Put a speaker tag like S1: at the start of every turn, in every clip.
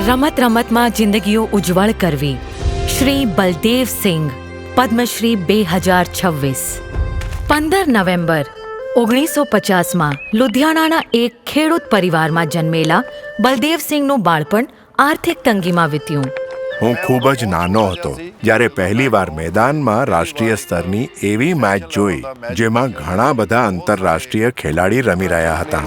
S1: રમત રમતમાં જિંદગીઓ ઉજ્જવળ કરવી. શ્રી બલદેવ સિંઘ, પદ્મશ્રી 2026. 15 નવેમ્બર 1950માં લુધિયાણાના એક ખેડૂત પરિવારમાં જન્મેલા બલદેવસિંહનું બાળપણ આર્થિક તંગીમાં વીત્યું.
S2: હું ખૂબ જ નાનો હતો જ્યારે પહેલીવાર મેદાનમાં રાષ્ટ્રીય સ્તરની એવી મેચ જોઈ જેમાં ઘણા બધા આંતરરાષ્ટ્રીય ખેલાડી રમી રહ્યા હતા.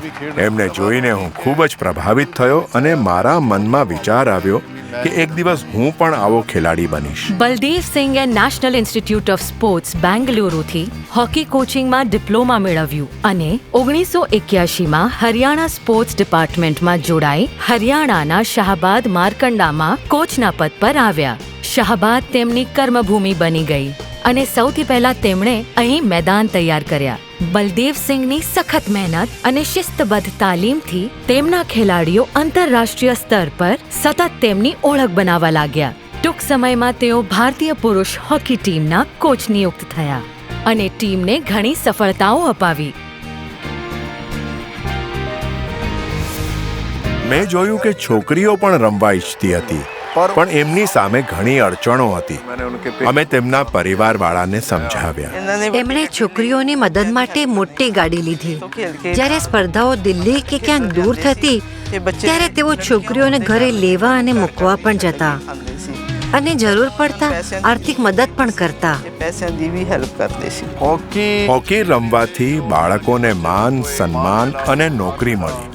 S2: એમને જોઈને હું ખૂબ જ પ્રભાવિત થયો અને મારા મનમાં વિચાર આવ્યો કે એક દિવસ હું પણ આવો ખેલાડી બનીશ.
S1: બલદેવસિંહે નેશનલ ઇન્સ્ટિટ્યૂટ ઓફ સ્પોર્ટ્સ બેંગલુરુથી હોકી કોચિંગમાં ડિપ્લોમા મેળવ્યું અને 1981માં હરિયાણા સ્પોર્ટ્સ ડિપાર્ટમેન્ટમાં જોડાઈ હરિયાણાના શાહબાદ મારકંડામાં કોચના પદ પર આવ્યા. શાહબાદ તેમની કર્મભૂમિ બની ગઈ અને સૌથી પહેલા તેમણે અહીં મેદાન તૈયાર કર્યા. બલદેવસિંહની સખત મહેનત અને શિસ્તબદ્ધ તાલીમથી તેમના ખેલાડીઓ આંતરરાષ્ટ્રીય સ્તર પર સતત તેમની ઓળખ બનાવવા લાગ્યા. ટૂંક સમયમાં તેઓ ભારતીય પુરુષ હોકી ટીમના કોચ નિયુક્ત થયા અને ટીમને ઘણી સફળતાઓ અપાવી.
S2: મેં જોયું કે છોકરીઓ પણ રમવા ઈચ્છતી હતી, પણ એમની સામે ઘણી અડચણો હતી. અમે તેમના પરિવારવાળાને સમજાવ્યા.
S3: એમણે છોકરીઓની મદદ માટે મોટી ગાડી લીધી. જ્યારે સ્પર્ધાઓ દિલ્હી કે ક્યાંક દૂર થતી ત્યારે તેઓ છોકરીઓને ઘરે લેવા અને મૂકવા પણ જતા અને જરૂર પડતા આર્થિક મદદ પણ કરતા.
S2: હોકી રમવાથી બાળકોને માન, સન્માન અને નોકરી મળી.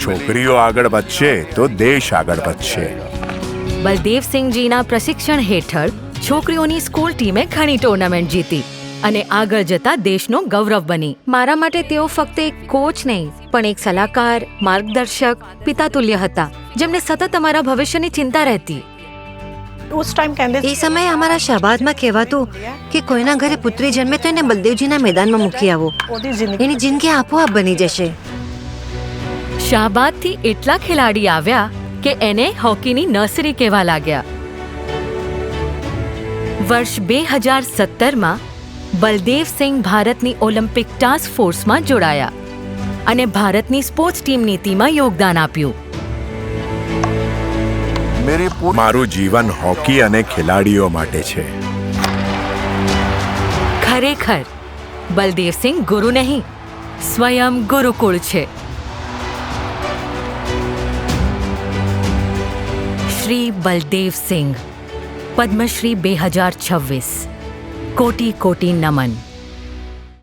S2: છોકરીઓ આગળ વધશે તો દેશ આગળ વધશે.
S1: બલદેવસિંહજીના પ્રશિક્ષણ હેઠળ છોકરીઓની સ્કૂલ ટીમે ઘણી ટુર્નામેન્ટ જીતી અને આગળ જતા દેશનું ગૌરવ બની. મારા માટે તેઓ ફક્ત એક કોચ નહીં પણ એક સલાહકાર, માર્ગદર્શક, પિતાતુલ્ય હતા જેમને સતત અમારા ભવિષ્યની ચિંતા રહેતી.
S3: એ સમયે અમારા શાહબાદમાં કહેવાતું કે કોઈના ઘરે પુત્રી જન્મે તો એને બલદેવજીના મેદાનમાં મૂકી આવો, એની જિંદગી આપોઆપ બની જશે.
S1: શાહબાદથી એટલા ખેલાડી આવ્યા કે એને હોકીની નર્સરી કહેવા લાગ્યા. વર્ષ 2017માં બલદેવસિંહ ભારતની ઓલિમ્પિક ટાસ્ક ફોર્સમાં જોડાયા અને ભારતની સ્પોર્ટ્સ ટીમ નીતિમાં યોગદાન આપ્યું.
S2: મારું જીવન હોકી અને ખેલાડીઓ માટે છે.
S1: ખરેખર બલદેવસિંહ ગુરુ નહીં, સ્વયં ગુરુકુળ છે. શ્રી બલદેવસિંહ, પદ્મશ્રી 2026. કોટી કોટી નમન.